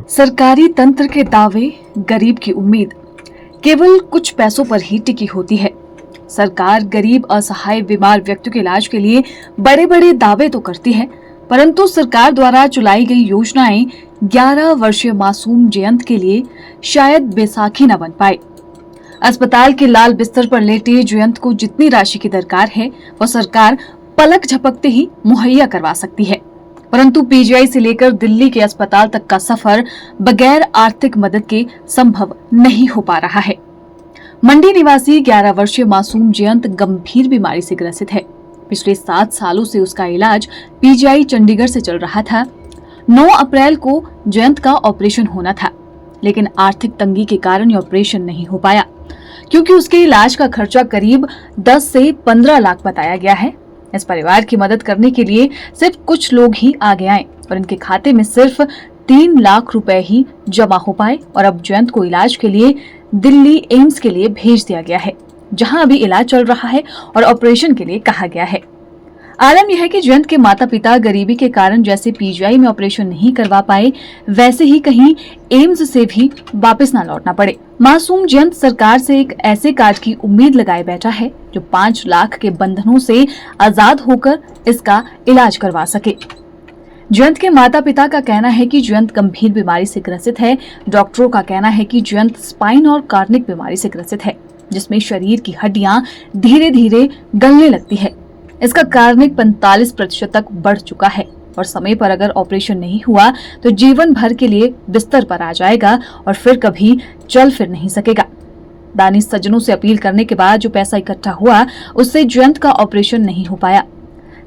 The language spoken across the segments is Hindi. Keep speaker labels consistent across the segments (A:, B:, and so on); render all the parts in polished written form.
A: सरकारी तंत्र के दावे, गरीब की उम्मीद केवल कुछ पैसों पर ही टिकी होती है। सरकार गरीब, असहाय, बीमार व्यक्तियों के इलाज के लिए बड़े बड़े दावे तो करती है, परंतु सरकार द्वारा चलाई गई योजनाएं 11 वर्षीय मासूम जयंत के लिए शायद बैसाखी न बन पाए। अस्पताल के लाल बिस्तर पर लेटे जयंत को जितनी राशि की दरकार है, वह सरकार पलक झपकते ही मुहैया करवा सकती है, परंतु पीजीआई से लेकर दिल्ली के अस्पताल तक का सफर बगैर आर्थिक मदद के संभव नहीं हो पा रहा है। मंडी निवासी 11 वर्षीय मासूम जयंत गंभीर बीमारी से ग्रसित है। पिछले 7 सालों से उसका इलाज पीजीआई चंडीगढ़ से चल रहा था। 9 अप्रैल को जयंत का ऑपरेशन होना था, लेकिन आर्थिक तंगी के कारण यह ऑपरेशन नहीं हो पाया, क्योंकि उसके इलाज का खर्चा करीब 10 से 15 लाख बताया गया है। इस परिवार की मदद करने के लिए सिर्फ कुछ लोग ही आगे आए और इनके खाते में सिर्फ 3 लाख रुपए ही जमा हो पाए और अब जयंत को इलाज के लिए दिल्ली एम्स के लिए भेज दिया गया है, जहां अभी इलाज चल रहा है और ऑपरेशन के लिए कहा गया है। आलम यह है कि जयंत के माता पिता गरीबी के कारण जैसे पीजीआई में ऑपरेशन नहीं करवा पाए, वैसे ही कहीं एम्स से भी वापस न लौटना पड़े। मासूम जयंत सरकार से एक ऐसे कार्ड की उम्मीद लगाए बैठा है जो 5 लाख के बंधनों से आजाद होकर इसका इलाज करवा सके। जयंत के माता पिता का कहना है कि जयंत गंभीर बीमारी से ग्रसित है। डॉक्टरों का कहना है कि जयंत स्पाइन और कार्निक बीमारी से ग्रसित है, जिसमें शरीर की हड्डियां धीरे धीरे गलने लगती है। इसका कार्निक 45% तक बढ़ चुका है और समय पर अगर ऑपरेशन नहीं हुआ तो जीवन भर के लिए बिस्तर पर आ जाएगा और फिर कभी चल फिर नहीं सकेगा। दानी सज्जनों से अपील करने के बाद जो पैसा इकट्ठा हुआ, उससे जयंत का ऑपरेशन नहीं हो पाया।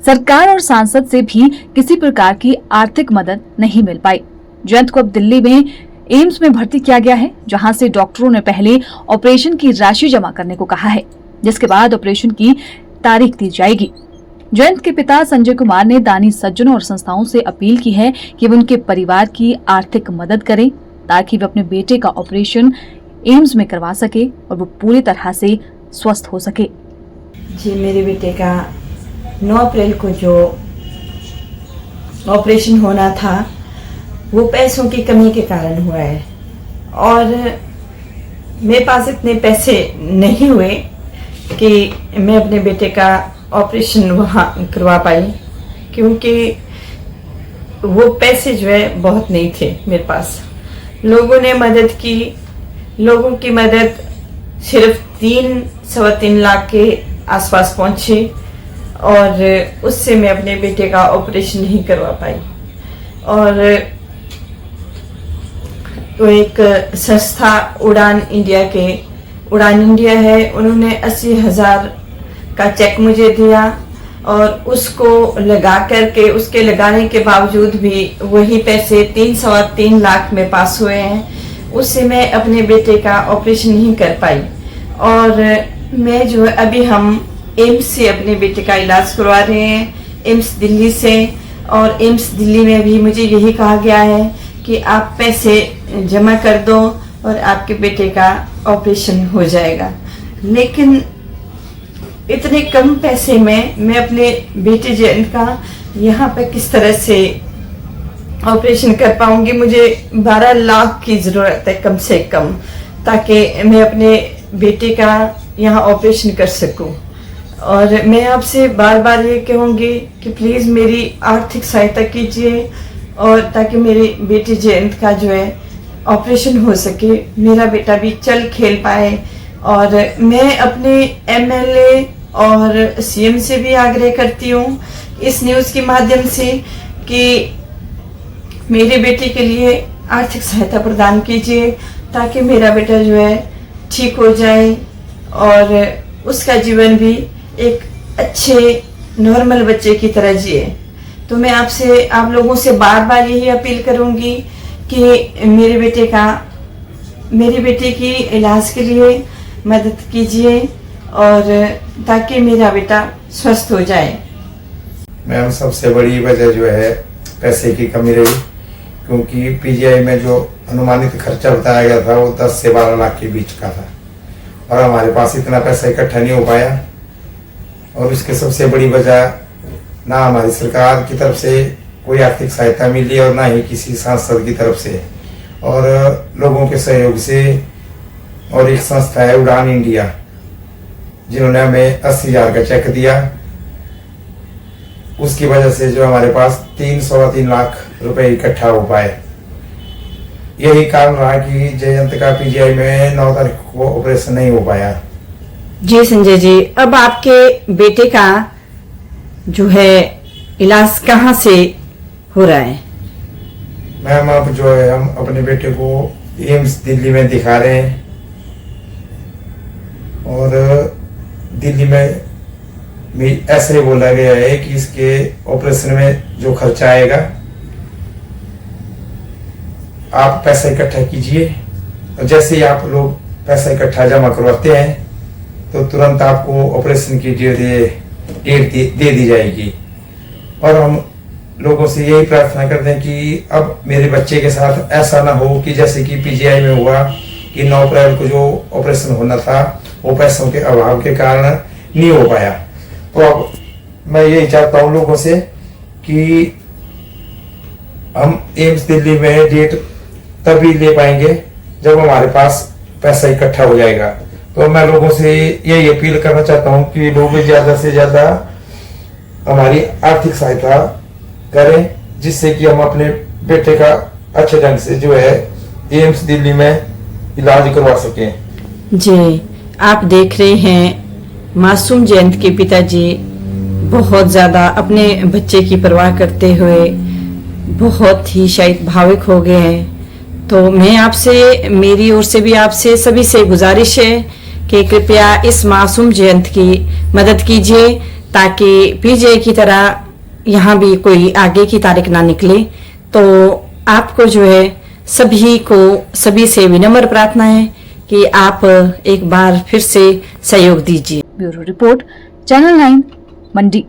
A: सरकार और सांसद से भी किसी प्रकार की आर्थिक मदद नहीं मिल पाई। जयंत को अब दिल्ली में एम्स में भर्ती किया गया है, जहां से डॉक्टरों ने पहले ऑपरेशन की राशि जमा करने को कहा है, जिसके बाद ऑपरेशन की तारीख दी जाएगी। जयंत के पिता संजय कुमार ने दानी सज्जनों और संस्थाओं से अपील की है कि वे उनके परिवार की आर्थिक मदद करें, ताकि वे अपने बेटे का ऑपरेशन एम्स में करवा सके और वो पूरी तरह से स्वस्थ हो सके।
B: जी, मेरे बेटे का 9 अप्रैल को जो ऑपरेशन होना था, वो पैसों की कमी के कारण हुआ है और मेरे पास इतने पैसे नहीं हुए कि मैं अपने बेटे का ऑपरेशन वहाँ करवा पाई, क्योंकि वो पैसे जो है बहुत नहीं थे मेरे पास। लोगों ने मदद की, लोगों की मदद सिर्फ 3-3.25 लाख के आसपास पहुँची और उससे मैं अपने बेटे का ऑपरेशन नहीं करवा पाई। और तो एक संस्था उड़ान इंडिया है, उन्होंने 80,000 का चेक मुझे दिया और उसको लगा करके, उसके लगाने के बावजूद भी वही पैसे 3-3 लाख में पास हुए हैं। उससे मैं अपने बेटे का ऑपरेशन नहीं कर पाई और मैं जो है अभी हम एम्स से अपने बेटे का इलाज करवा रहे हैं, एम्स दिल्ली से। और एम्स दिल्ली में भी मुझे यही कहा गया है कि आप पैसे जमा कर दो और आपके बेटे का ऑपरेशन हो जाएगा। लेकिन इतने कम पैसे में मैं अपने बेटे जयंत का यहाँ पे किस तरह से ऑपरेशन कर पाऊंगी? मुझे 12 लाख की ज़रूरत है कम से कम, ताकि मैं अपने बेटे का यहाँ ऑपरेशन कर सकूं। और मैं आपसे बार बार ये कहूँगी कि प्लीज़ मेरी आर्थिक सहायता कीजिए और ताकि मेरे बेटे जयंत का जो है ऑपरेशन हो सके, मेरा बेटा भी चल खेल पाए। और मैं अपने एमएलए और सीएम से भी आग्रह करती हूँ इस न्यूज़ के माध्यम से कि मेरे बेटे के लिए आर्थिक सहायता प्रदान कीजिए, ताकि मेरा बेटा जो है ठीक हो जाए और उसका जीवन भी एक अच्छे नॉर्मल बच्चे की तरह जिए। तो मैं आप लोगों से बार बार यही अपील करूँगी कि मेरे बेटे की इलाज के लिए मदद कीजिए और ताकि मेरा बेटा स्वस्थ हो जाए।
C: मैम, सबसे बड़ी वजह जो है पैसे की कमी रही, क्योंकि पीजीआई में जो अनुमानित खर्चा बताया गया था वो 10 से 12 लाख के बीच का था और हमारे पास इतना पैसा इकट्ठा नहीं हो पाया। और इसके सबसे बड़ी वजह ना हमारी सरकार की तरफ से कोई आर्थिक सहायता मिली और ना ही किसी सांसद की तरफ से। और लोगों के सहयोग से, और एक संस्था है उड़ान इंडिया, जिन्होंने हमें 80,000 का चेक दिया। उसकी वजह से जो हमारे पास 3 लाख रुपए इकट्ठा हो पाए। यही कारण रहा कि जयंत का पीजीआई में 9 तारीख को ऑपरेशन नहीं हो पाया।
B: जी संजय जी, अब आपके बेटे का जो है इलाज कहाँ से हो रहा है?
C: मैम अब जो है हम अपने बेटे को एम्स दिल्ली में दिखा रहे हैं, और दिल्ली में भी ऐसे बोला गया है कि इसके ऑपरेशन में जो खर्चा आएगा आप पैसा इकट्ठा कीजिए, और जैसे ही आप लोग पैसा इकट्ठा जमा करवाते हैं तो तुरंत आपको ऑपरेशन की डेट दे दी जाएगी। और हम लोगों से यही प्रार्थना करते हैं कि अब मेरे बच्चे के साथ ऐसा ना हो कि जैसे कि पीजीआई में हुआ कि 9 अप्रैल को जो ऑपरेशन होना था वो पैसों के अभाव के कारण नहीं हो पाया। तो अब मैं यही चाहता हूँ लोगों से कि हम एम्स दिल्ली में डेट तभी ले पाएंगे जब हमारे पास पैसा इकट्ठा हो जाएगा। तो मैं लोगों से यही अपील करना चाहता हूँ कि लोग ज्यादा से ज्यादा हमारी आर्थिक सहायता करें, जिससे कि हम अपने बेटे का अच्छे ढंग से जो है एम्स दिल्ली में इलाज करवा सकें।
B: जी, आप देख रहे हैं मासूम जयंत के पिताजी बहुत ज्यादा अपने बच्चे की परवाह करते हुए बहुत ही शायद भावुक हो गए हैं। तो मैं आपसे, मेरी ओर से भी आपसे सभी से गुजारिश है कि कृपया इस मासूम जयंत की मदद कीजिए, ताकि पीजीआई की तरह यहाँ भी कोई आगे की तारीख ना निकले। तो आपको जो है सभी से विनम्र प्रार्थना है कि आप एक बार फिर से सहयोग दीजिए।
A: ब्यूरो रिपोर्ट, चैनल 9, मंडी।